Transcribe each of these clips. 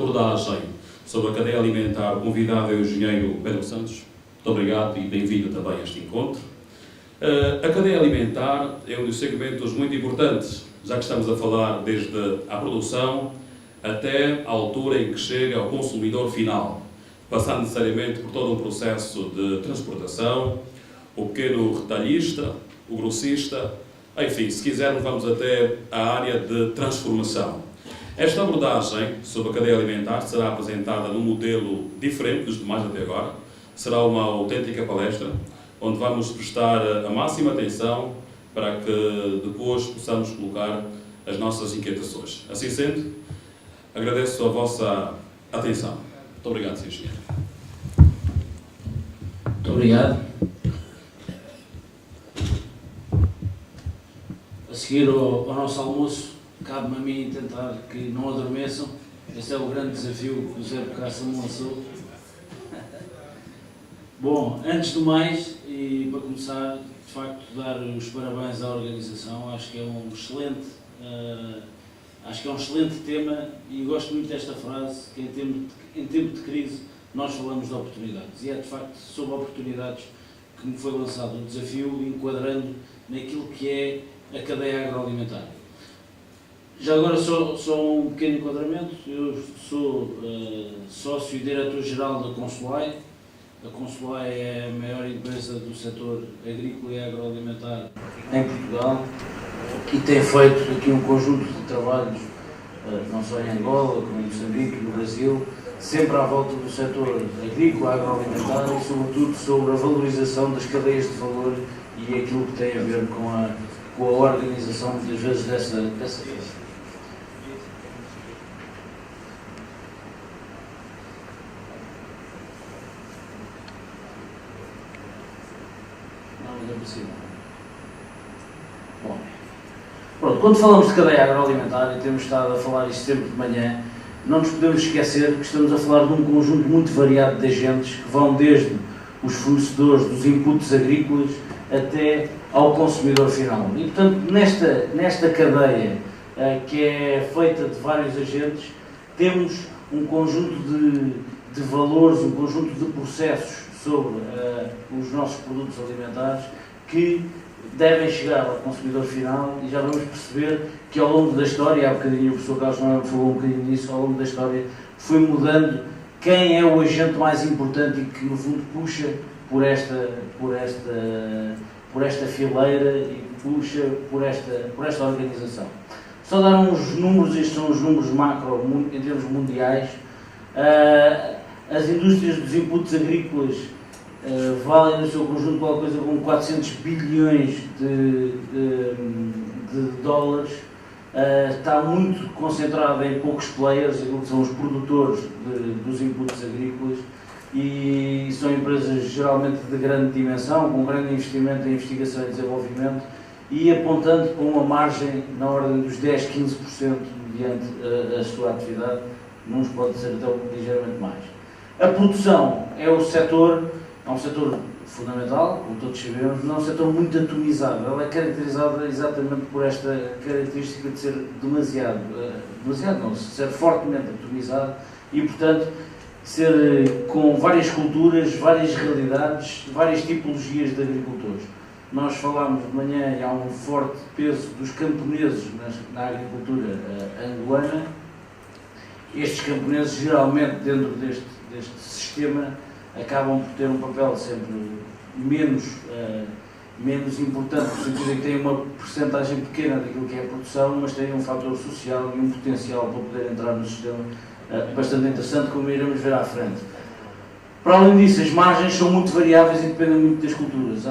abordagem sobre a cadeia alimentar, o convidado é o engenheiro Pedro Santos. Muito obrigado e bem-vindo também a este encontro. A cadeia alimentar é um dos segmentos muito importantes, já que estamos a falar desde a produção até a altura em que chega ao consumidor final, passando necessariamente por todo um processo de transportação, o pequeno retalhista, o grossista, enfim, se quisermos vamos até a área de transformação. Esta abordagem sobre a cadeia alimentar será apresentada num modelo diferente dos demais até agora. Será uma autêntica palestra, onde vamos prestar a máxima atenção para que depois possamos colocar as nossas inquietações. Assim sendo, agradeço a vossa atenção. Muito obrigado, Sr. Engenheiro. Muito obrigado. A seguir ao nosso almoço, cabe-me a mim tentar que não adormeçam. Esse é o grande desafio que o Zé Bocaça me lançou. Bom, antes do mais, e para começar, de facto, dar os parabéns à organização. Acho que é um excelente tema e gosto muito desta frase, que em tempo de crise nós falamos de oportunidades. E é, de facto, sobre oportunidades que me foi lançado o desafio, enquadrando naquilo que é a cadeia agroalimentar. Já agora só um pequeno enquadramento. Eu sou sócio e diretor-geral da Consulai. A Consulai é a maior empresa do setor agrícola e agroalimentar em Portugal e tem feito aqui um conjunto de trabalhos, não só em Angola, como em Moçambique, no Brasil, sempre à volta do setor agrícola, agroalimentar e, sobretudo, sobre a valorização das cadeias de valor e aquilo que tem a ver com a organização, muitas vezes, dessa cadeia. Bom, pronto, quando falamos de cadeia agroalimentar, e temos estado a falar isto sempre de manhã, não nos podemos esquecer que estamos a falar de um conjunto muito variado de agentes que vão desde os fornecedores dos inputs agrícolas até ao consumidor final. E, portanto, nesta cadeia que é feita de vários agentes, temos um conjunto de valores, um conjunto de processos sobre os nossos produtos alimentares que devem chegar ao consumidor final e já vamos perceber que ao longo da história, há bocadinho o professor Carlos Noel falou um bocadinho disso, ao longo da história foi mudando quem é o agente mais importante e que no fundo puxa por esta fileira e puxa por esta organização. Só dar uns números, estes são os números macro em termos mundiais. As indústrias dos inputs agrícolas valem no seu conjunto qualquer coisa como 400 bilhões de dólares. Está muito concentrada em poucos players, aquilo que são os produtores dos inputs agrícolas, e são empresas geralmente de grande dimensão, com grande investimento em investigação e desenvolvimento e apontando para uma margem na ordem dos 10-15% mediante a sua atividade, uns pode ser até ligeiramente mais. A produção é um setor fundamental, como todos sabemos, mas é um setor muito atomizado. Ela é caracterizada exatamente por esta característica de ser ser fortemente atomizado e, portanto, ser com várias culturas, várias realidades, várias tipologias de agricultores. Nós falámos de manhã e há um forte peso dos camponeses na agricultura angolana. Estes camponeses, geralmente, dentro deste sistema, acabam por ter um papel sempre menos importante, no sentido em que têm uma percentagem pequena daquilo que é a produção, mas têm um fator social e um potencial para poder entrar no sistema bastante interessante, como iremos ver à frente. Para além disso, as margens são muito variáveis e dependem muito das culturas.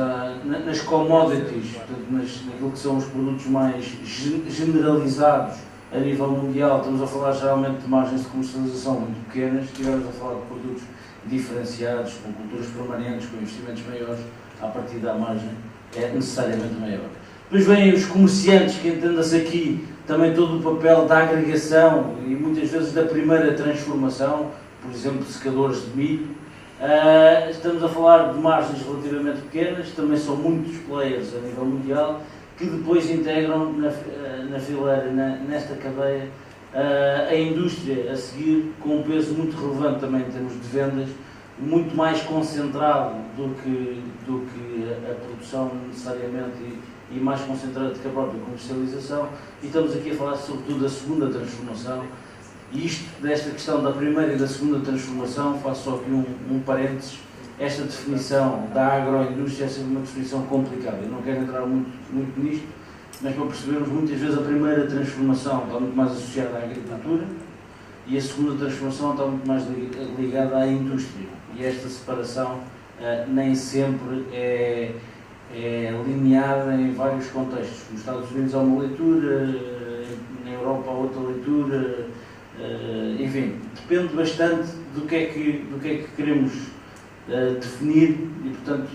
Nas commodities, portanto, naquilo que são os produtos mais generalizados a nível mundial, estamos a falar geralmente de margens de comercialização muito pequenas, estivemos a falar de produtos diferenciados, com culturas permanentes, com investimentos maiores, a partir da margem é necessariamente maior. Depois vêm os comerciantes, que entenda-se aqui também todo o papel da agregação e muitas vezes da primeira transformação, por exemplo, secadores de milho. Estamos a falar de margens relativamente pequenas, também são muitos players a nível mundial, que depois integram na fileira, nesta cadeia, a indústria a seguir com um peso muito relevante também em termos de vendas, muito mais concentrado do que a produção necessariamente e mais concentrado que a própria comercialização, e estamos aqui a falar sobretudo da segunda transformação, e isto, desta questão da primeira e da segunda transformação, faço só aqui um parênteses. Esta definição da agroindústria é sempre uma definição complicada, eu não quero entrar muito nisto, mas para percebermos, muitas vezes a primeira transformação está muito mais associada à agricultura e a segunda transformação está muito mais ligada à indústria, e esta separação nem sempre é lineada em vários contextos. Nos Estados Unidos há uma leitura, na Europa há outra leitura, enfim, depende bastante do que é que queremos definir e, portanto,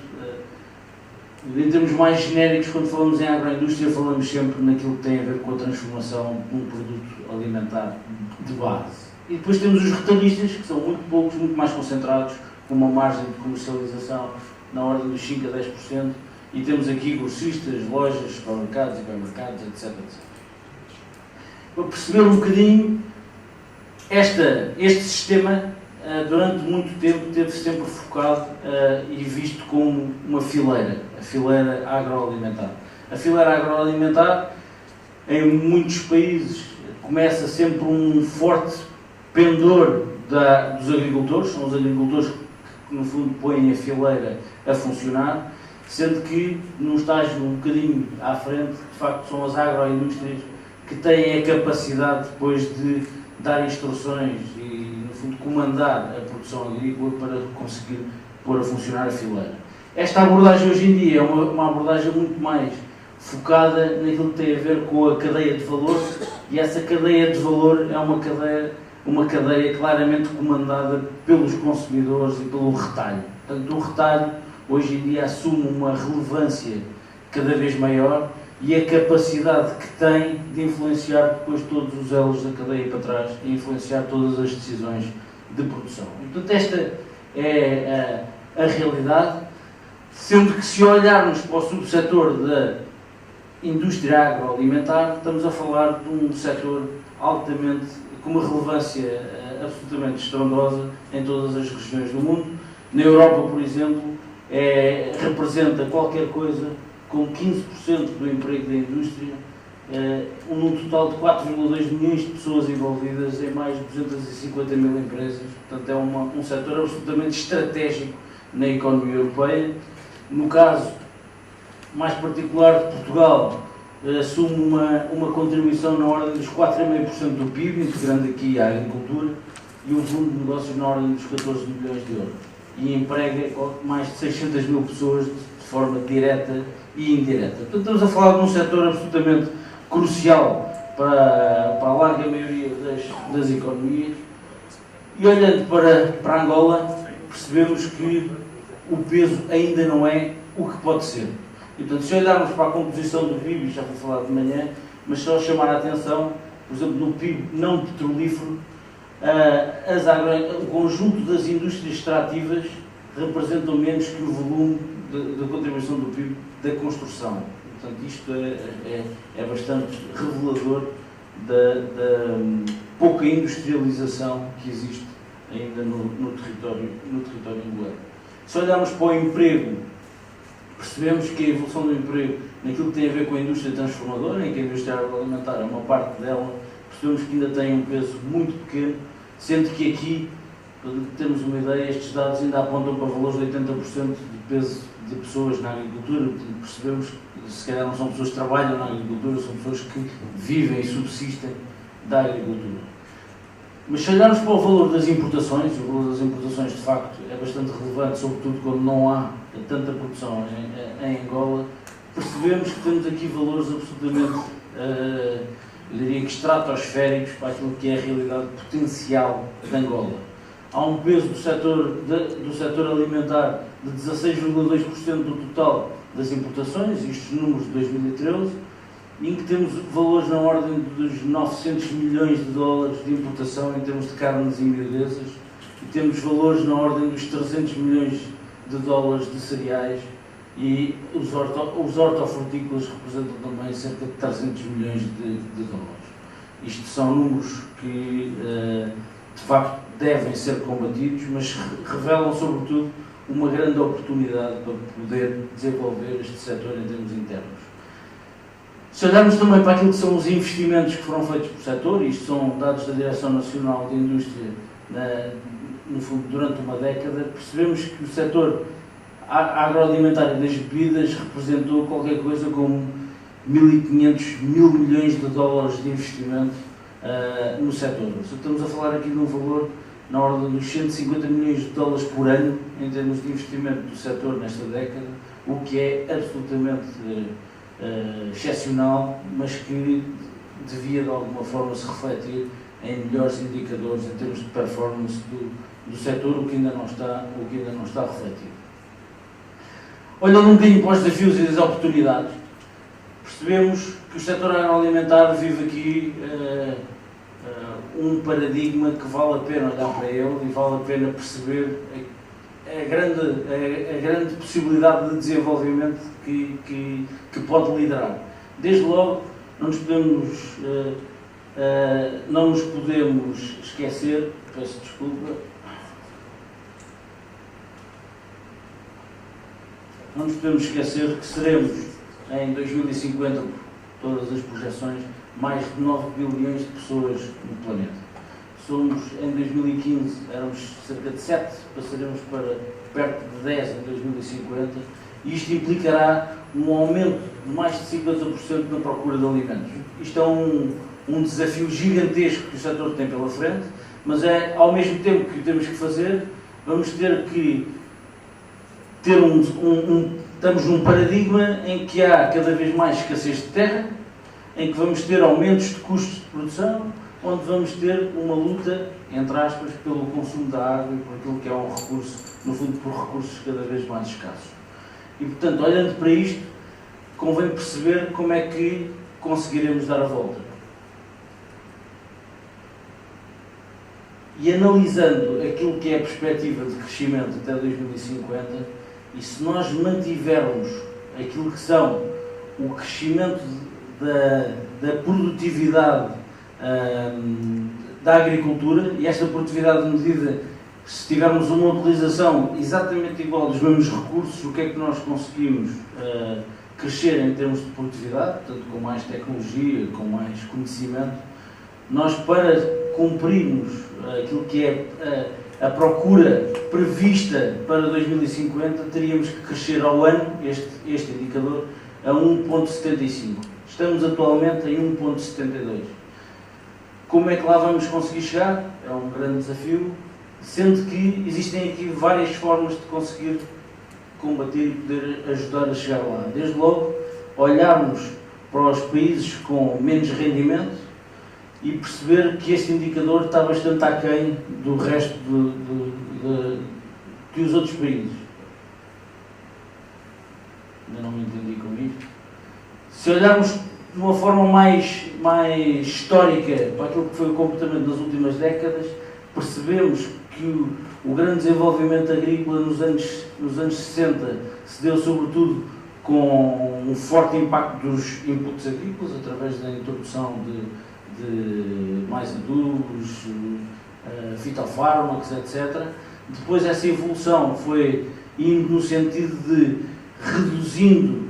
em termos mais genéricos, quando falamos em agroindústria, falamos sempre naquilo que tem a ver com a transformação de um produto alimentar de base. E depois temos os retalhistas, que são muito poucos, muito mais concentrados, com uma margem de comercialização na ordem dos 5 a 10%, e temos aqui grossistas, lojas, supermercados, hipermercados, etc. Para perceber um bocadinho, este sistema, durante muito tempo, teve sempre focado e visto como uma fileira, a fileira agroalimentar. A fileira agroalimentar, em muitos países, começa sempre um forte pendor dos agricultores, são os agricultores que, no fundo, põem a fileira a funcionar, sendo que, num estágio um bocadinho à frente, de facto, são as agroindústrias que têm a capacidade depois de dar instruções e, no fundo, comandar a produção agrícola para conseguir pôr a funcionar a fileira. Esta abordagem hoje em dia é uma abordagem muito mais focada naquilo que tem a ver com a cadeia de valor, e essa cadeia de valor é uma cadeia claramente comandada pelos consumidores e pelo retalho. Portanto, o retalho hoje em dia assume uma relevância cada vez maior e a capacidade que tem de influenciar depois todos os elos da cadeia para trás e influenciar todas as decisões de produção. Portanto, esta é a realidade, sendo que, se olharmos para o subsetor da indústria agroalimentar, estamos a falar de um setor altamente, com uma relevância absolutamente estrondosa em todas as regiões do mundo. Na Europa, por exemplo, representa qualquer coisa com 15% do emprego da indústria, num total de 4,2 milhões de pessoas envolvidas em mais de 250 mil empresas. Portanto, é um setor absolutamente estratégico na economia europeia. No caso mais particular de Portugal, assume uma contribuição na ordem dos 4,5% do PIB, integrando aqui a agricultura, e um volume de negócios na ordem dos 14 milhões de euros. E emprega mais de 600 mil pessoas de forma direta e indireta. Portanto, estamos a falar de um setor absolutamente crucial para a larga maioria das economias. E olhando para Angola, percebemos que o peso ainda não é o que pode ser. E, portanto, se olharmos para a composição do PIB, já foi falado de manhã, mas só chamar a atenção, por exemplo, no PIB não petrolífero, o conjunto das indústrias extrativas representam menos que o volume da contribuição do PIB da construção. Portanto, isto é bastante revelador da pouca industrialização que existe ainda no território angolano. Se olharmos para o emprego, percebemos que a evolução do emprego, naquilo que tem a ver com a indústria transformadora, em que a indústria agroalimentar é uma parte dela, percebemos que ainda tem um peso muito pequeno, sendo que aqui, para termos uma ideia, estes dados ainda apontam para valores de 80% de peso de pessoas na agricultura. Percebemos que, se calhar, não são pessoas que trabalham na agricultura, são pessoas que vivem e subsistem da agricultura. Mas se olharmos para o valor das importações, o valor das importações, de facto, é bastante relevante, sobretudo quando não há tanta produção em Angola, percebemos que temos aqui valores absolutamente, eu diria que estratosféricos para aquilo que é a realidade potencial de Angola. Há um peso do setor alimentar de 16,2% do total das importações, estes números de 2013, em que temos valores na ordem dos 900 milhões de dólares de importação em termos de carnes e miudezas, e temos valores na ordem dos 300 milhões de dólares de cereais, e os hortofrutícolas representam também cerca de 300 milhões de dólares. Isto são números que, de facto, devem ser combatidos, mas revelam, sobretudo, uma grande oportunidade para poder desenvolver este setor em termos internos. Se olharmos também para aquilo que são os investimentos que foram feitos pelo setor, isto são dados da Direção Nacional de Indústria, no fundo, durante uma década, percebemos que o setor agroalimentar e das bebidas representou qualquer coisa como 1.500 mil milhões de dólares de investimento no setor. Estamos a falar aqui de um valor na ordem dos 150 milhões de dólares por ano em termos de investimento do setor nesta década, o que é absolutamente excepcional, mas que devia de alguma forma se refletir em melhores indicadores em termos de performance do setor, o que ainda não está refletido. Olhando um bocadinho para os desafios e as oportunidades, percebemos que o setor agroalimentar vive aqui um paradigma que vale a pena olhar para ele e vale a pena perceber a grande possibilidade de desenvolvimento que pode liderar. Desde logo, não nos podemos esquecer, peço desculpa, não nos podemos esquecer que seremos, em 2050, todas as projeções, mais de 9 bilhões de pessoas no planeta. Em 2015, éramos cerca de 7, passaremos para perto de 10 em 2050, e isto implicará um aumento de mais de 50% na procura de alimentos. Isto é um desafio gigantesco que o setor tem pela frente, mas ao mesmo tempo que o temos que fazer, vamos ter que ter estamos num paradigma em que há cada vez mais escassez de terra, em que vamos ter aumentos de custos de produção, onde vamos ter uma luta, entre aspas, pelo consumo da água e por aquilo que é um recurso, no fundo, por recursos cada vez mais escassos. E, portanto, olhando para isto, convém perceber como é que conseguiremos dar a volta. E analisando aquilo que é a perspectiva de crescimento até 2050, e se nós mantivermos aquilo que são o crescimento da produtividade da agricultura, e esta produtividade medida, se tivermos uma utilização exatamente igual dos mesmos recursos, o que é que nós conseguimos crescer em termos de produtividade, portanto com mais tecnologia, com mais conhecimento, nós para cumprirmos aquilo que é a procura prevista para 2050, teríamos que crescer ao ano, este indicador, a 1,75. Estamos atualmente em 1,72. Como é que lá vamos conseguir chegar? É um grande desafio, sendo que existem aqui várias formas de conseguir combater e poder ajudar a chegar lá. Desde logo, olharmos para os países com menos rendimento e perceber que este indicador está bastante aquém do resto que os outros países. Ainda não me entendi com isto. Se olharmos de uma forma mais histórica para aquilo que foi o comportamento nas últimas décadas, percebemos que o grande desenvolvimento agrícola nos anos 60 se deu sobretudo com um forte impacto dos inputs agrícolas, através da introdução de mais adubos, fitofármacos, etc. Depois essa evolução foi indo no sentido de reduzindo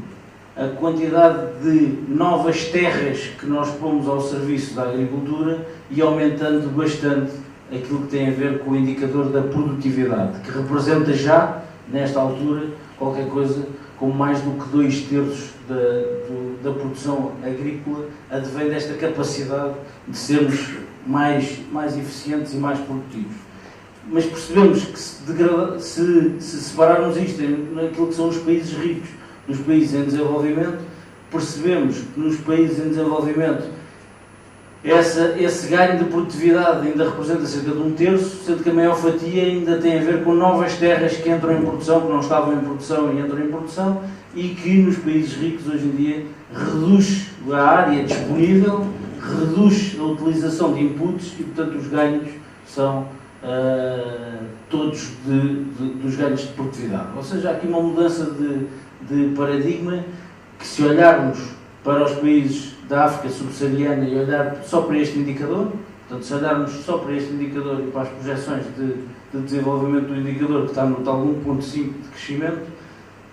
a quantidade de novas terras que nós pomos ao serviço da agricultura e aumentando bastante aquilo que tem a ver com o indicador da produtividade, que representa já, nesta altura, qualquer coisa como mais do que 2/3 da produção agrícola, advém desta capacidade de sermos mais eficientes e mais produtivos. Mas percebemos que se separarmos isto naquilo que são os países ricos dos países em desenvolvimento, percebemos que nos países em desenvolvimento esse ganho de produtividade ainda representa cerca de 1/3, sendo que a maior fatia ainda tem a ver com novas terras que entram em produção, que não estavam em produção e entram em produção, e que nos países ricos hoje em dia reduz a área disponível, reduz a utilização de inputs e, portanto, os ganhos são todos dos ganhos de produtividade. Ou seja, há aqui uma mudança de paradigma que, se olharmos para os países da África subsaariana e olhar só para este indicador, portanto, se olharmos só para este indicador e para as projeções de desenvolvimento do indicador, que está no tal 1,5 de crescimento,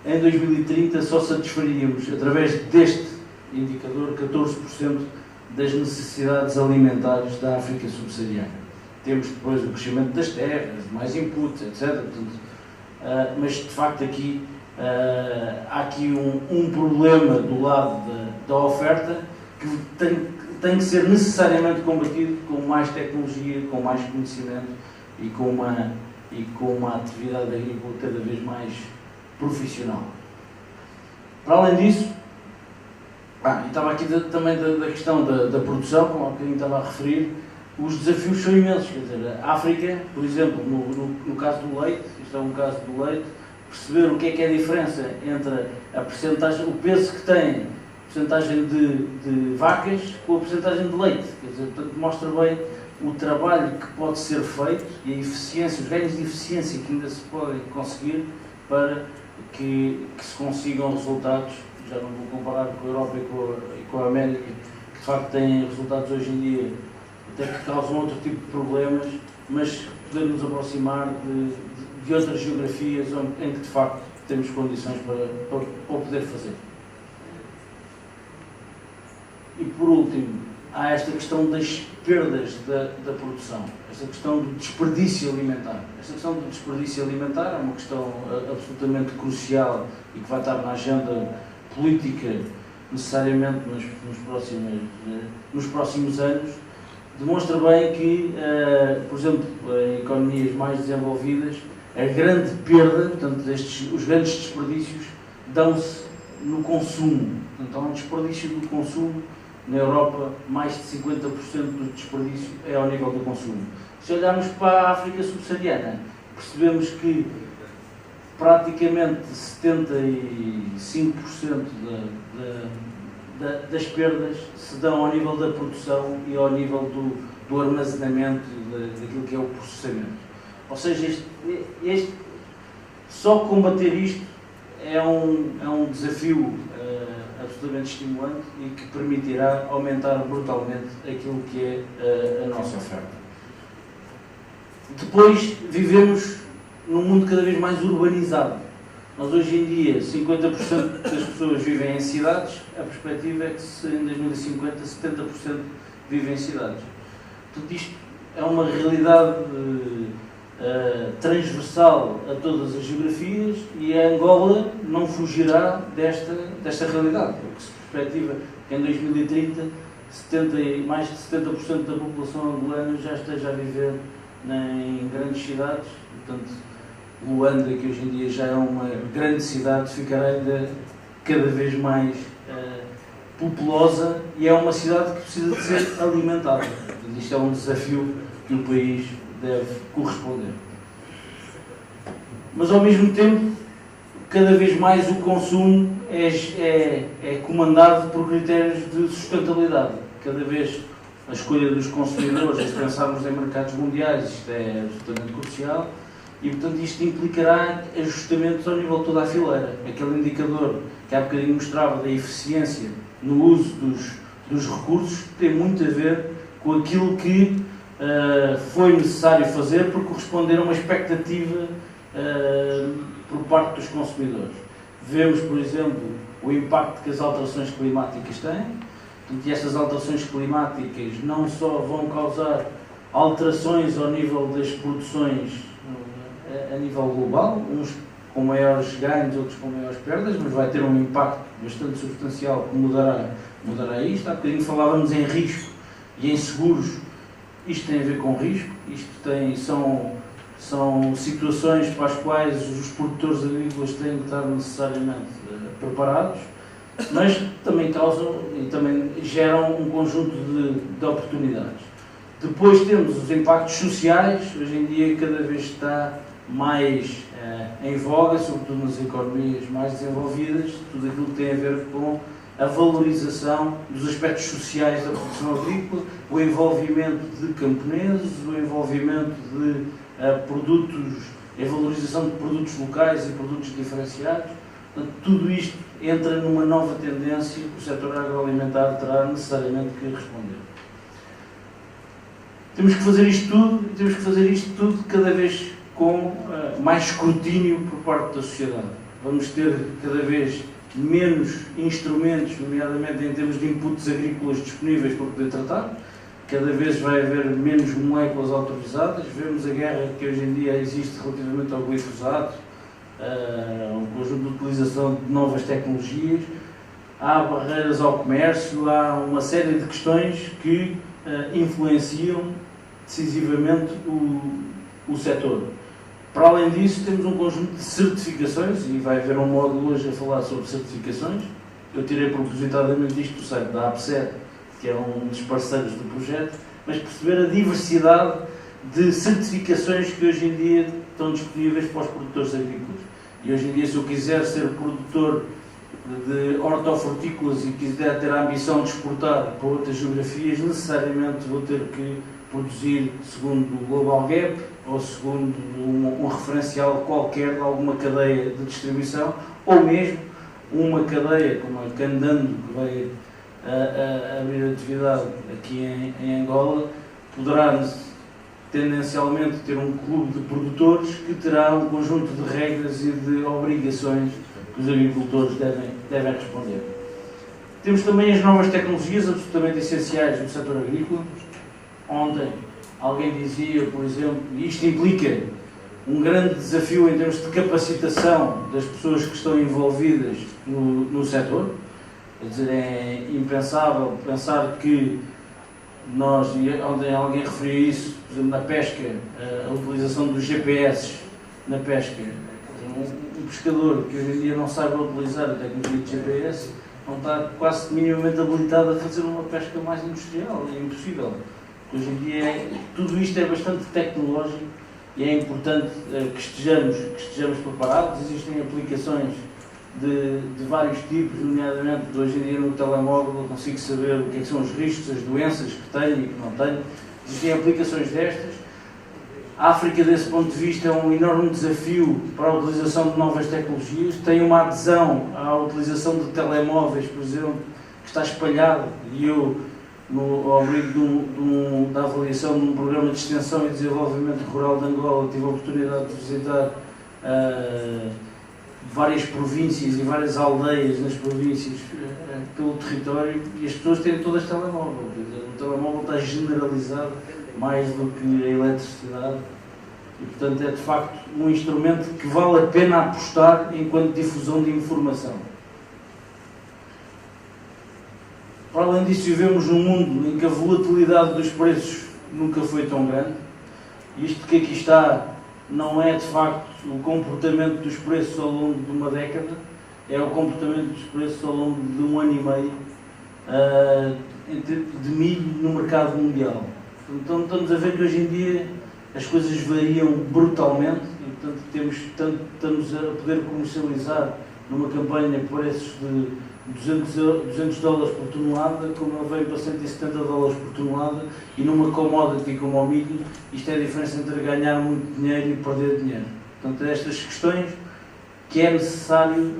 em 2030 só satisfaríamos, através deste indicador, 14% das necessidades alimentares da África subsaariana. Temos depois o crescimento das terras, mais inputs, etc. Portanto, mas de facto aqui há aqui um problema do lado da oferta que tem que ser necessariamente combatido com mais tecnologia, com mais conhecimento e com uma atividade agrícola cada vez mais profissional. Para além disso, e estava aqui também da questão da produção, como há bocadinho estava a referir, os desafios são imensos. Quer dizer, a África, por exemplo, no caso do leite, isto é um caso do leite, perceber o que é a diferença entre a percentagem, o peso que tem a percentagem de vacas com a percentagem de leite. Quer dizer, portanto, mostra bem o trabalho que pode ser feito e a eficiência, os ganhos de eficiência que ainda se podem conseguir para que se consigam resultados. Já não vou comparar com a Europa e com a América, que de facto têm resultados hoje em dia até que causam outro tipo de problemas, mas poder nos aproximar de outras geografias em que de facto temos condições para o poder fazer. E por último, há esta questão das perdas da produção, esta questão do desperdício alimentar. Esta questão do desperdício alimentar é uma questão absolutamente crucial e que vai estar na agenda política necessariamente nos próximos anos. Demonstra bem que, por exemplo, em economias mais desenvolvidas, a grande perda, portanto, os grandes desperdícios dão-se no consumo. Portanto, há um desperdício do consumo. Na Europa, mais de 50% do desperdício é ao nível do consumo. Se olharmos para a África subsaariana, percebemos que praticamente 75% das perdas se dão ao nível da produção e ao nível do armazenamento e daquilo que é o processamento. Ou seja, só combater isto é um desafio absolutamente estimulante e que permitirá aumentar brutalmente aquilo que é a nossa oferta. Depois, vivemos num mundo cada vez mais urbanizado. Nós hoje em dia, 50% das pessoas vivem em cidades, a perspectiva é que em 2050 70% vivem em cidades. Portanto, isto é uma realidade transversal a todas as geografias e a Angola não fugirá desta realidade. O que se perspectiva que em 2030 mais de 70% da população angolana já esteja a viver em grandes cidades. Portanto, Luanda, que hoje em dia já é uma grande cidade, ficará ainda cada vez mais populosa e é uma cidade que precisa de ser alimentada. Portanto, isto é um desafio que o país deve corresponder. Mas ao mesmo tempo, cada vez mais o consumo é comandado por critérios de sustentabilidade. Cada vez a escolha dos consumidores, se pensarmos em mercados mundiais, isto é absolutamente crucial e, portanto, isto implicará ajustamentos ao nível de toda a fileira. Aquele indicador que há bocadinho mostrava da eficiência no uso dos recursos tem muito a ver com aquilo que foi necessário fazer por corresponder a uma expectativa por parte dos consumidores. Vemos, por exemplo, o impacto que as alterações climáticas têm, e estas alterações climáticas não só vão causar alterações ao nível das produções a nível global, uns com maiores ganhos, outros com maiores perdas, mas vai ter um impacto bastante substancial que mudará isto. Há bocadinho falávamos em risco e em seguros. Isto tem a ver com risco, são situações para as quais os produtores agrícolas têm que estar necessariamente preparados, mas também causam e também geram um conjunto de oportunidades. Depois temos os impactos sociais, hoje em dia cada vez está mais em voga, sobretudo nas economias mais desenvolvidas, tudo aquilo que tem a ver com a valorização dos aspectos sociais da produção agrícola, o envolvimento de camponeses, o envolvimento de produtos, a valorização de produtos locais e produtos diferenciados. Portanto, tudo isto entra numa nova tendência que o setor agroalimentar terá necessariamente que responder. Temos que fazer isto tudo, e temos que fazer isto tudo cada vez com mais escrutínio por parte da sociedade. Vamos ter cada vez menos instrumentos, nomeadamente em termos de inputs agrícolas disponíveis para poder tratar. Cada vez vai haver menos moléculas autorizadas. Vemos a guerra que hoje em dia existe relativamente ao glifosato, um conjunto de utilização de novas tecnologias. Há barreiras ao comércio, há uma série de questões que influenciam decisivamente o setor. Para além disso, temos um conjunto de certificações, e vai haver um módulo hoje a falar sobre certificações. Eu tirei propositadamente isto do site da APSET, que é um dos parceiros do projeto, mas perceber a diversidade de certificações que hoje em dia estão disponíveis para os produtores agrícolas. E hoje em dia, se eu quiser ser produtor de hortofrutícolas e quiser ter a ambição de exportar para outras geografias, necessariamente vou ter que produzir segundo o Global Gap ou segundo um referencial qualquer de alguma cadeia de distribuição, ou mesmo uma cadeia como a Candando, que vai abrir atividade aqui em Angola, poderá tendencialmente ter um clube de produtores que terá um conjunto de regras e de obrigações que os agricultores devem responder. Temos também as novas tecnologias absolutamente essenciais no setor agrícola. Ontem alguém dizia, por exemplo, e isto implica um grande desafio em termos de capacitação das pessoas que estão envolvidas no setor. Quer dizer, é impensável pensar que nós, ontem alguém referiu isso, por exemplo, na pesca, a utilização dos GPS na pesca. Um pescador que hoje em dia não saiba utilizar a tecnologia de GPS não está quase minimamente habilitado a fazer uma pesca mais industrial, é impossível. Hoje em dia tudo isto é bastante tecnológico e é importante que estejamos preparados. Existem aplicações de vários tipos, nomeadamente hoje em dia no telemóvel eu consigo saber o que são os riscos, as doenças que tenho e que não tenho. Existem aplicações destas. A África, desse ponto de vista, é um enorme desafio para a utilização de novas tecnologias. Tem uma adesão à utilização de telemóveis, por exemplo, que está espalhado, e eu, ao abrigo da avaliação de um programa de extensão e desenvolvimento rural de Angola, tive a oportunidade de visitar várias províncias e várias aldeias nas províncias pelo território, e as pessoas têm todas telemóvel. O telemóvel está generalizado mais do que a eletricidade e, portanto, é de facto um instrumento que vale a pena apostar enquanto difusão de informação. Para além disso, vivemos num mundo em que a volatilidade dos preços nunca foi tão grande. Isto que aqui está não é de facto o comportamento dos preços ao longo de uma década, é o comportamento dos preços ao longo de 1 ano e meio de milho no mercado mundial. Então estamos a ver que hoje em dia as coisas variam brutalmente e, portanto, estamos a poder comercializar numa campanha preços de $200 por tonelada, como ele veio para $170 por tonelada, e numa commodity como o milho, isto é a diferença entre ganhar muito dinheiro e perder dinheiro. Portanto, estas questões que é necessário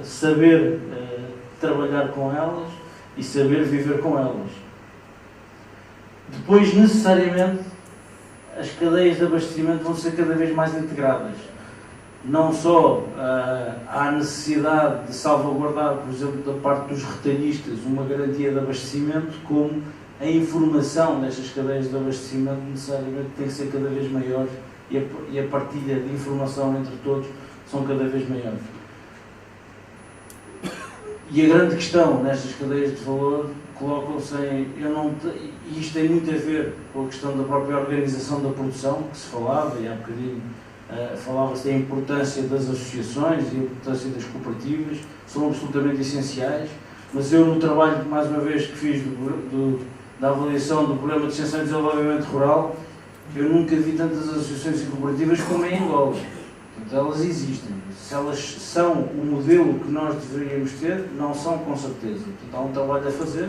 saber trabalhar com elas e saber viver com elas. Depois, necessariamente, as cadeias de abastecimento vão ser cada vez mais integradas. Não só há necessidade de salvaguardar, por exemplo, da parte dos retalhistas, uma garantia de abastecimento, como a informação destas cadeias de abastecimento necessariamente tem que ser cada vez maior e a partilha de informação entre todos são cada vez maiores. E a grande questão nestas cadeias de valor colocam-se em... E isto tem muito a ver com a questão da própria organização da produção, que se falava, e há bocadinho falava-se da importância das associações e a importância das cooperativas, são absolutamente essenciais, mas eu, no trabalho, mais uma vez, que fiz da avaliação do Programa de Extensão e Desenvolvimento Rural, eu nunca vi tantas associações e cooperativas como em Angola. Portanto, elas existem. Se elas são o modelo que nós deveríamos ter, não são, com certeza. Portanto, há um trabalho a fazer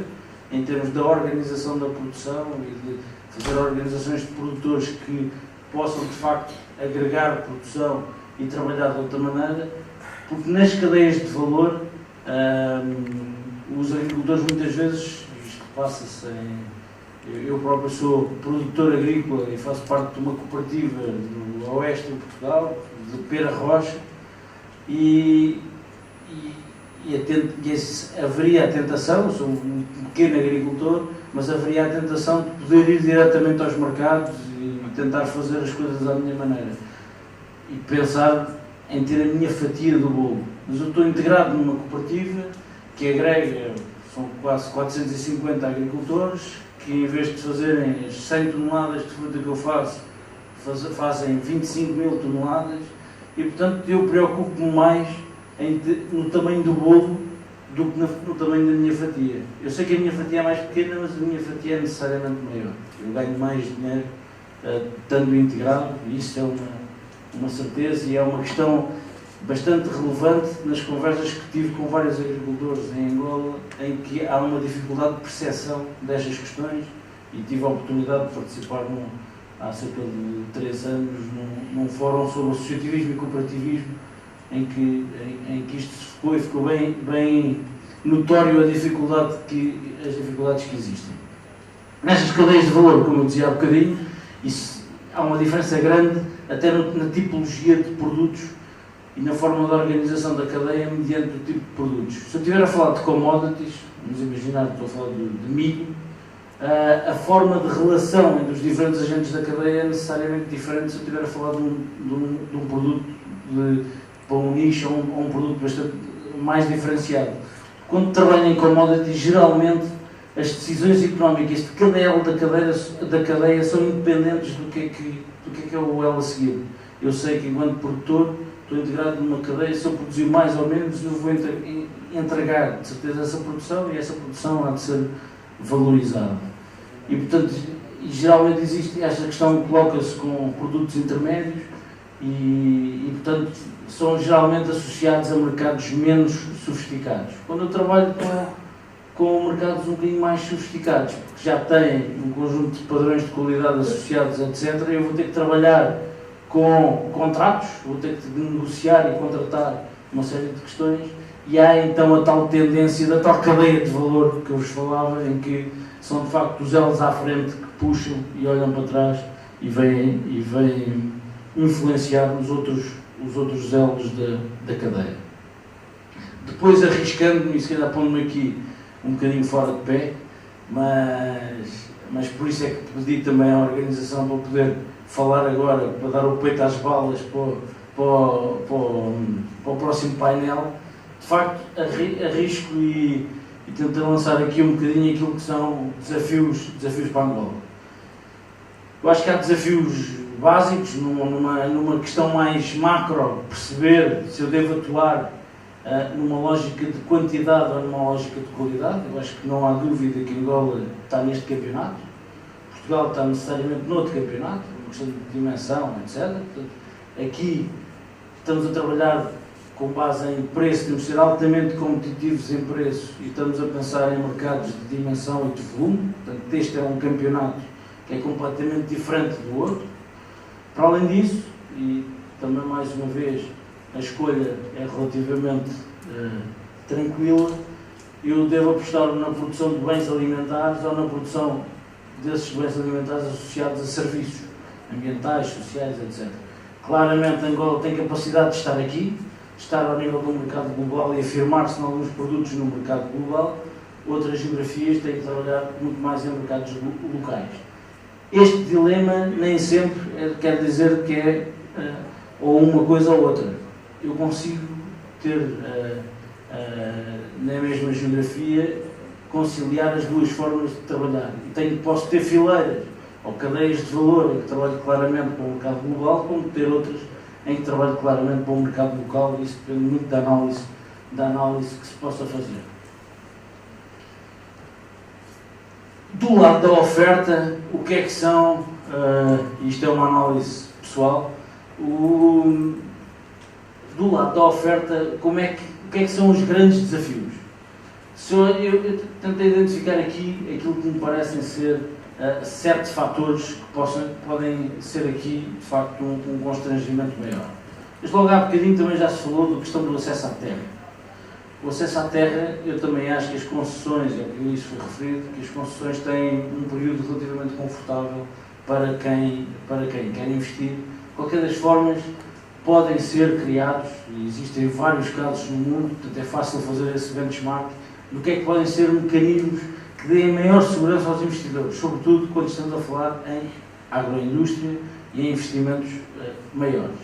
em termos da organização da produção e de fazer organizações de produtores que possam, de facto, agregar produção e trabalhar de outra maneira, porque nas cadeias de valor, os agricultores muitas vezes, isto passa-se em... Eu próprio sou produtor agrícola e faço parte de uma cooperativa do oeste de Portugal, de Pera Rocha, e haveria a tentação, eu sou um pequeno agricultor, mas haveria a tentação de poder ir diretamente aos mercados e tentar fazer as coisas à minha maneira. E pensar em ter a minha fatia do bolo. Mas eu estou integrado numa cooperativa que agrega, são quase 450 agricultores, que em vez de fazerem as 100 toneladas de fruta que eu faço, fazem 25 mil toneladas, e portanto eu preocupo-me mais no tamanho do bolo do que no tamanho da minha fatia. Eu sei que a minha fatia é mais pequena, mas a minha fatia é necessariamente maior. Eu ganho mais dinheiro estando integrado, e isso é uma certeza, e é uma questão bastante relevante nas conversas que tive com vários agricultores em Angola, em que há uma dificuldade de percepção destas questões, e tive a oportunidade de participar há cerca de 3 anos num fórum sobre associativismo e cooperativismo, em que isto se ficou, e ficou bem notório as dificuldades que existem. Nestas cadeias de valor, como eu dizia há bocadinho, há uma diferença grande até na tipologia de produtos e na forma de organização da cadeia mediante o tipo de produtos. Se eu estiver a falar de commodities, vamos imaginar que estou a falar de milho, a forma de relação entre os diferentes agentes da cadeia é necessariamente diferente se eu estiver a falar de um produto para um nicho ou um produto bastante mais diferenciado. Quando trabalho em commodities, geralmente as decisões económicas de cada elo da cadeia são independentes do que é o elo a seguir. Eu sei que, enquanto produtor, estou integrado numa cadeia, se eu produzir mais ou menos, eu vou entregar, de certeza, essa produção, e essa produção há de ser valorizada. E, portanto, geralmente existe esta questão, coloca-se com produtos intermédios e, portanto, são geralmente associados a mercados menos sofisticados. Quando eu trabalho com mercados um bocadinho mais sofisticados, porque já têm um conjunto de padrões de qualidade associados, etc., eu vou ter que trabalhar com contratos, vou ter que negociar e contratar uma série de questões, e há então a tal tendência da tal cadeia de valor que eu vos falava, em que são de facto os elos à frente que puxam e olham para trás e vêm influenciar os outros elos da cadeia. Depois, arriscando-me e se calhar pondo-me aqui um bocadinho fora de pé, mas por isso é que pedi também à organização para poder falar agora, para dar o peito às balas para o próximo painel. De facto, arrisco e tentei lançar aqui um bocadinho aquilo que são desafios para Angola. Eu acho que há desafios básicos, numa questão mais macro, perceber se eu devo atuar numa lógica de quantidade ou numa lógica de qualidade. Eu acho que não há dúvida que Angola está neste campeonato, Portugal está necessariamente noutro campeonato, uma questão de dimensão, etc. Portanto, aqui estamos a trabalhar com base em preço, temos de ser altamente competitivos em preço e estamos a pensar em mercados de dimensão e de volume. Portanto, este é um campeonato que é completamente diferente do outro. Para além disso, e também mais uma vez a escolha é relativamente tranquila, eu devo apostar na produção de bens alimentares ou na produção desses bens alimentares associados a serviços ambientais, sociais, etc. Claramente Angola tem capacidade de estar aqui, estar ao nível do mercado global e afirmar-se em alguns produtos no mercado global. Outras geografias têm que trabalhar muito mais em mercados locais. Este dilema nem sempre quer dizer que é ou uma coisa ou outra. Eu consigo ter, na mesma geografia, conciliar as duas formas de trabalhar. Posso ter fileiras ou cadeias de valor em que trabalho claramente para o mercado global, como ter outras em que trabalho claramente para o mercado local, e isso depende muito da análise que se possa fazer. Do lado da oferta, o que é que são, isto é uma análise pessoal, do lado da oferta, o que é que são os grandes desafios? Eu tentei identificar aqui aquilo que me parecem ser 7 fatores que podem ser aqui, de facto, um constrangimento maior. Mas logo há bocadinho também já se falou da questão do acesso à terra. O acesso à terra, eu também acho que as concessões, e isso foi referido, que as concessões têm um período relativamente confortável para quem quer investir. De qualquer das formas, podem ser criados, e existem vários casos no mundo, portanto é fácil fazer esse benchmark, do que é que podem ser mecanismos que deem maior segurança aos investidores, sobretudo quando estamos a falar em agroindústria e em investimentos maiores.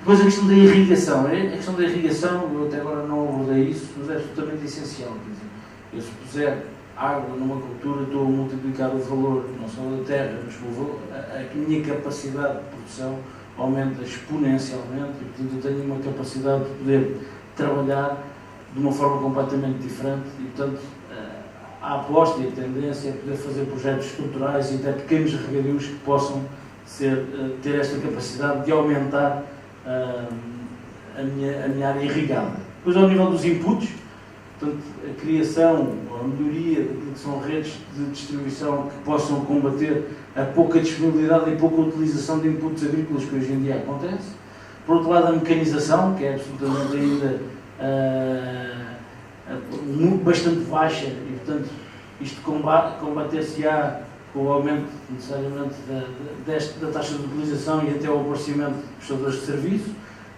Depois a questão da irrigação. A questão da irrigação, eu até agora não abordei isso, mas é absolutamente essencial. Quer dizer, eu se puser água numa cultura, estou a multiplicar o valor, não só da terra, mas a minha capacidade de produção aumenta exponencialmente e, portanto, eu tenho uma capacidade de poder trabalhar de uma forma completamente diferente e, portanto, a aposta e a tendência é poder fazer projetos estruturais e até pequenos regadios que possam ter esta capacidade de aumentar a minha área irrigada. Depois, ao nível dos inputs, portanto, a criação ou a melhoria daquilo que são redes de distribuição que possam combater a pouca disponibilidade e pouca utilização de inputs agrícolas que hoje em dia acontece. Por outro lado, a mecanização, que é absolutamente ainda bastante baixa e, portanto, isto combater-se-á com o aumento necessariamente da taxa de utilização e até o aparecimento de prestadores de serviço.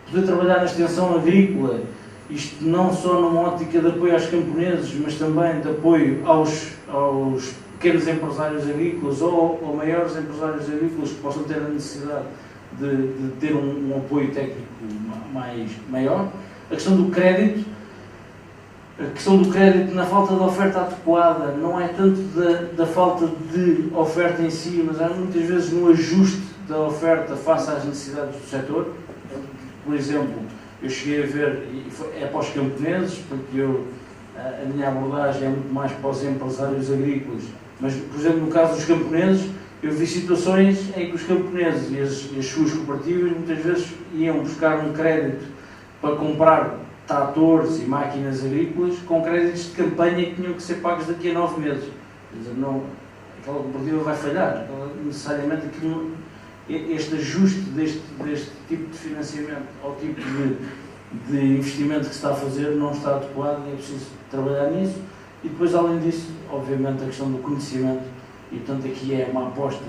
Poder trabalhar na extensão agrícola, isto não só numa ótica de apoio aos camponeses, mas também de apoio aos pequenos empresários agrícolas ou maiores empresários agrícolas que possam ter a necessidade de ter um apoio técnico maior. A questão do crédito. A questão do crédito na falta de oferta adequada não é tanto da falta de oferta em si, mas é muitas vezes no ajuste da oferta face às necessidades do setor. Por exemplo, eu cheguei a ver, é para os camponeses, porque a minha abordagem é muito mais para os empresários agrícolas, mas, por exemplo, no caso dos camponeses, eu vi situações em que os camponeses e as suas cooperativas muitas vezes iam buscar um crédito para comprar tratores e máquinas agrícolas com créditos de campanha que tinham que ser pagos daqui a 9 meses. Quer dizer, aquela cooperativa vai falhar. Necessariamente este ajuste deste tipo de financiamento ao tipo de investimento que se está a fazer não está adequado e é preciso trabalhar nisso. E depois, além disso, obviamente, a questão do conhecimento, e portanto aqui é uma aposta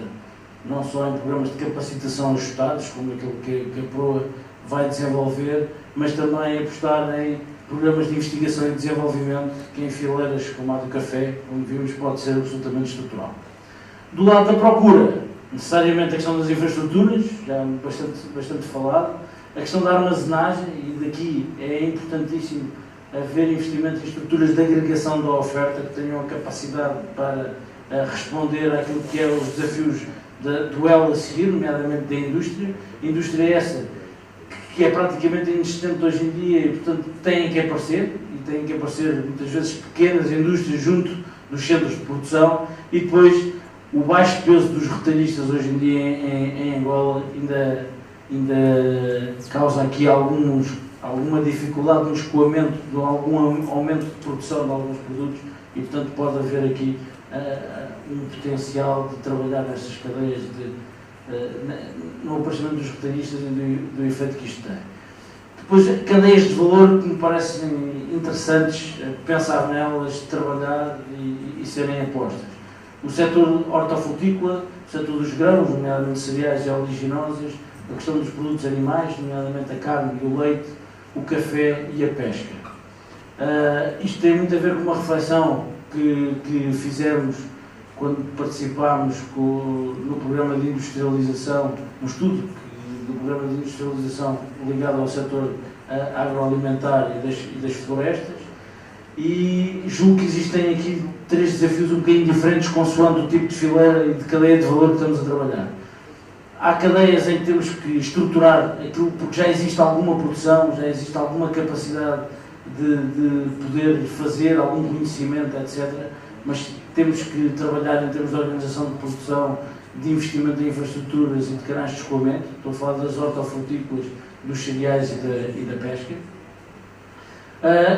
não só em programas de capacitação ajustados, como aquilo que a PROA vai desenvolver, mas também apostar em programas de investigação e desenvolvimento que em fileiras como a do café, como vimos, pode ser absolutamente estrutural. Do lado da procura, necessariamente a questão das infraestruturas, já bastante falado, a questão da armazenagem, e daqui é importantíssimo haver investimento em estruturas de agregação da oferta que tenham a capacidade para responder àquilo que é os desafios do elo a seguir, nomeadamente da indústria essa que é praticamente inexistente hoje em dia e, portanto, têm que aparecer muitas vezes pequenas indústrias junto dos centros de produção e depois o baixo peso dos retalhistas hoje em dia em Angola ainda causa aqui alguma dificuldade no escoamento de algum aumento de produção de alguns produtos e, portanto, pode haver aqui um potencial de trabalhar nestas cadeias no aparecimento dos retalhistas e do efeito que isto tem. Depois, cadeias de valor que me parecem interessantes, pensar nelas, trabalhar e serem apostas. O setor hortofrutícola, o setor dos grãos, nomeadamente cereais e oleaginosas, a questão dos produtos animais, nomeadamente a carne e o leite, o café e a pesca. Isto tem muito a ver com uma reflexão que fizemos quando participámos no programa de industrialização, no estudo do programa de industrialização ligado ao setor agroalimentar e das florestas, e julgo que existem aqui 3 desafios um bocadinho diferentes consoante o tipo de fileira e de cadeia de valor que estamos a trabalhar. Há cadeias em que temos que estruturar aquilo porque já existe alguma produção, já existe alguma capacidade de poder fazer algum conhecimento, etc. Mas temos que trabalhar em termos de organização de produção, de investimento em infraestruturas e de canais de escoamento. Estou a falar das hortofrutícolas, dos cereais e da pesca.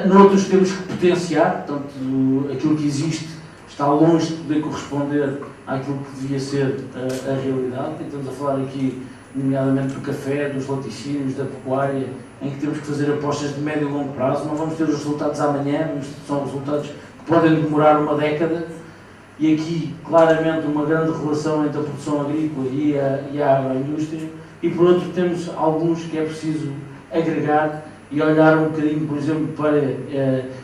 Noutros temos que potenciar, portanto, aquilo que existe está longe de poder corresponder àquilo que devia ser a realidade. E estamos a falar aqui, nomeadamente, do café, dos laticínios, da pecuária, em que temos que fazer apostas de médio e longo prazo. Não vamos ter os resultados amanhã, mas são resultados que podem demorar uma década. E aqui, claramente, uma grande relação entre a produção agrícola e a agroindústria. E, por outro, temos alguns que é preciso agregar e olhar um bocadinho, por exemplo, para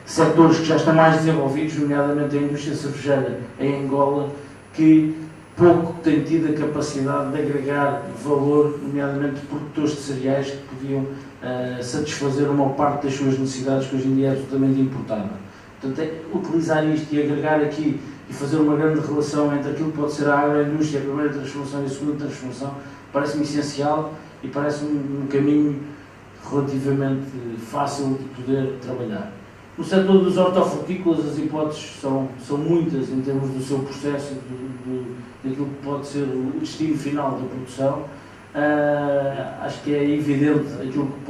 setores que já estão mais desenvolvidos, nomeadamente a indústria cervejeira em Angola, que pouco tem tido a capacidade de agregar valor, nomeadamente produtores de cereais que podiam satisfazer uma parte das suas necessidades, que hoje em dia é absolutamente importada. Portanto, é utilizar isto e agregar aqui e fazer uma grande relação entre aquilo que pode ser a agroindústria, a primeira transformação e a segunda transformação, parece-me essencial e parece-me um caminho relativamente fácil de poder trabalhar. No setor dos hortofrutícolas, as hipóteses são muitas em termos do seu processo, daquilo que pode ser o destino final da produção. Acho que é evidente aquilo que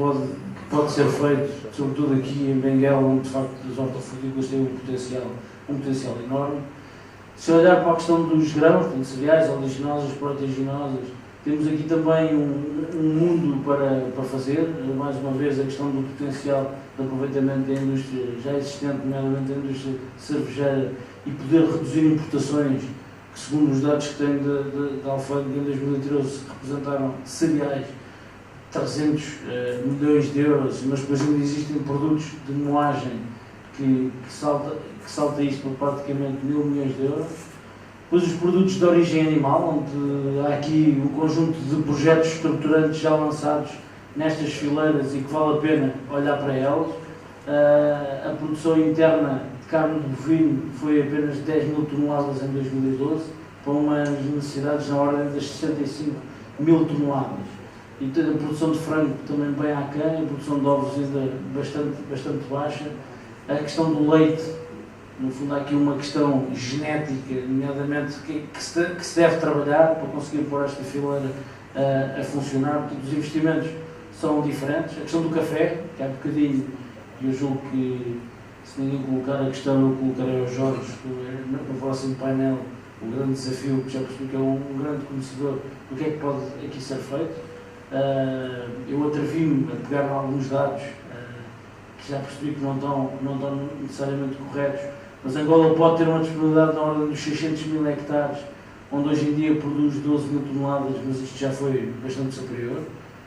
pode ser feito, sobretudo aqui em Benguela, onde de facto os hortofrutícolas têm um potencial enorme. Se olhar para a questão dos grãos, de cereais, oleaginosas, proteaginosas, temos aqui também um mundo para fazer. Mais uma vez, a questão do potencial de aproveitamento da indústria já existente, nomeadamente da indústria cervejeira, e poder reduzir importações, que segundo os dados que tenho da Alfândega em 2013 representaram cereais 300 milhões de euros, mas depois ainda existem produtos de moagem que salta isto por praticamente 1.000 milhões de euros. Depois os produtos de origem animal, onde há aqui um conjunto de projetos estruturantes já lançados nestas fileiras e que vale a pena olhar para elas. A produção interna de carne de bovino foi apenas 10 mil toneladas em 2012, para umas necessidades na ordem das 65 mil toneladas. E a produção de frango também bem aquém, a produção de ovos ainda bastante baixa. A questão do leite, no fundo há aqui uma questão genética, nomeadamente, que se deve trabalhar para conseguir pôr esta fileira a funcionar. Portanto, os investimentos são diferentes. A questão do café, que há bocadinho, eu julgo que se ninguém colocar a questão, eu colocarei ao Jorge, no próximo painel, o grande desafio, que já percebi que é um grande conhecedor do que é que pode aqui ser feito. Eu atrevi-me a pegar em alguns dados que já percebi que não estão necessariamente corretos, mas Angola pode ter uma disponibilidade na ordem dos 600 mil hectares, onde hoje em dia produz 12 mil toneladas, mas isto já foi bastante superior.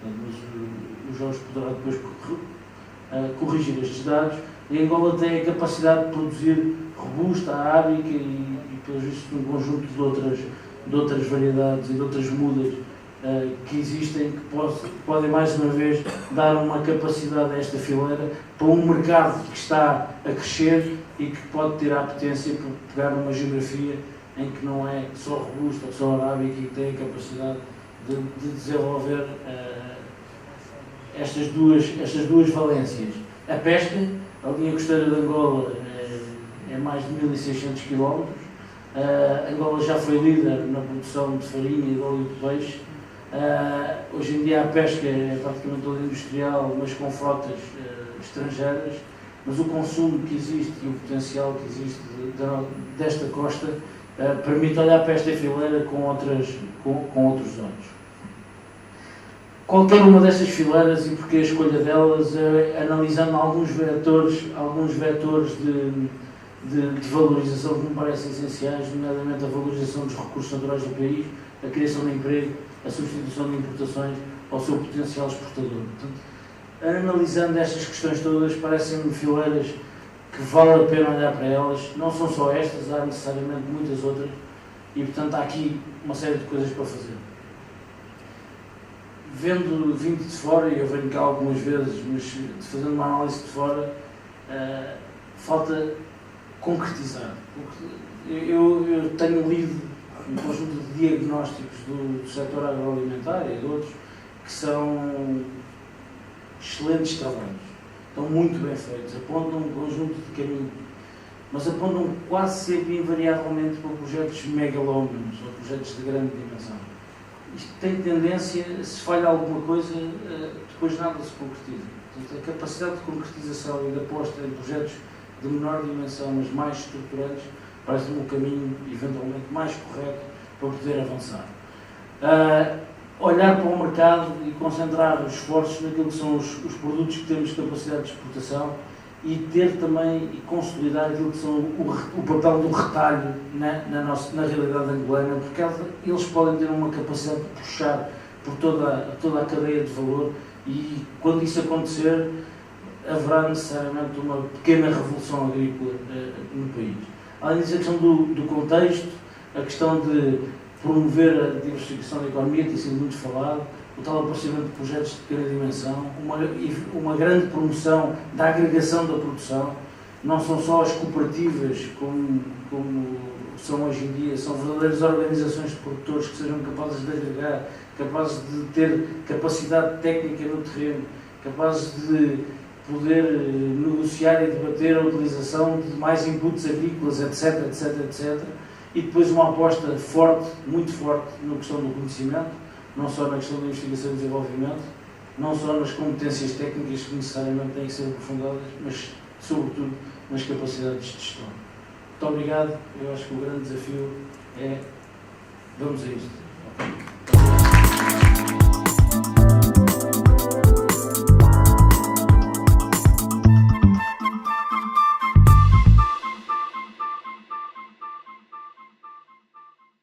Mas o Jorge poderá depois corrigir estes dados. E Angola tem a capacidade de produzir robusta, arábica e pelos vistos, um conjunto de outras variedades e de outras mudas que existem, que podem mais uma vez dar uma capacidade a esta fileira para um mercado que está a crescer e que pode ter a potência para pegar numa geografia em que não é só robusta ou só arábica e que tem a capacidade de desenvolver estas duas valências. A pesca, a linha costeira de Angola é mais de 1.600 km. Angola já foi líder na produção de farinha e de óleo de peixe. Hoje em dia a pesca é praticamente toda industrial, mas com frotas estrangeiras, mas o consumo que existe e o potencial que existe desta costa permite olhar para esta fileira com outros olhos. Qualquer uma destas fileiras, e porque a escolha delas, analisando alguns vetores de valorização que me parecem essenciais, nomeadamente a valorização dos recursos naturais do país, a criação de emprego, a substituição de importações ao seu potencial exportador. Portanto, analisando estas questões todas, parecem-me fileiras que vale a pena olhar para elas. Não são só estas, há necessariamente muitas outras e, portanto, há aqui uma série de coisas para fazer. Vindo de fora, e eu venho cá algumas vezes, mas fazendo uma análise de fora, falta concretizar. Eu tenho lido um conjunto de diagnósticos do setor agroalimentar e de outros que são excelentes trabalhos, estão muito bem feitos, apontam um conjunto de caminhos, mas apontam quase sempre invariavelmente para projetos megalómanos ou projetos de grande dimensão. Isto tem tendência, se falha alguma coisa, depois nada se concretiza. Portanto, a capacidade de concretização e de aposta em projetos de menor dimensão, mas mais estruturantes, parece-me o caminho eventualmente mais correto para poder avançar. Olhar para o mercado e concentrar os esforços naquilo que são os produtos que temos capacidade de exportação e ter também e consolidar aquilo que são o papel do retalho na realidade angolana, porque eles podem ter uma capacidade de puxar por toda a cadeia de valor e quando isso acontecer haverá necessariamente uma pequena revolução agrícola no país. Além disso, a questão do contexto, a questão de promover a diversificação da economia, que tem sido muito falado, o tal aparecimento de projetos de pequena dimensão, uma grande promoção da agregação da produção, não são só as cooperativas como são hoje em dia, são verdadeiras organizações de produtores que sejam capazes de agregar, capazes de ter capacidade técnica no terreno, capazes de poder negociar e debater a utilização de mais inputs agrícolas, etc, etc, etc. E depois uma aposta forte, muito forte, na questão do conhecimento, não só na questão da investigação e desenvolvimento, não só nas competências técnicas que necessariamente têm que ser aprofundadas, mas sobretudo nas capacidades de gestão. Muito obrigado, eu acho que o grande desafio é, vamos a isto.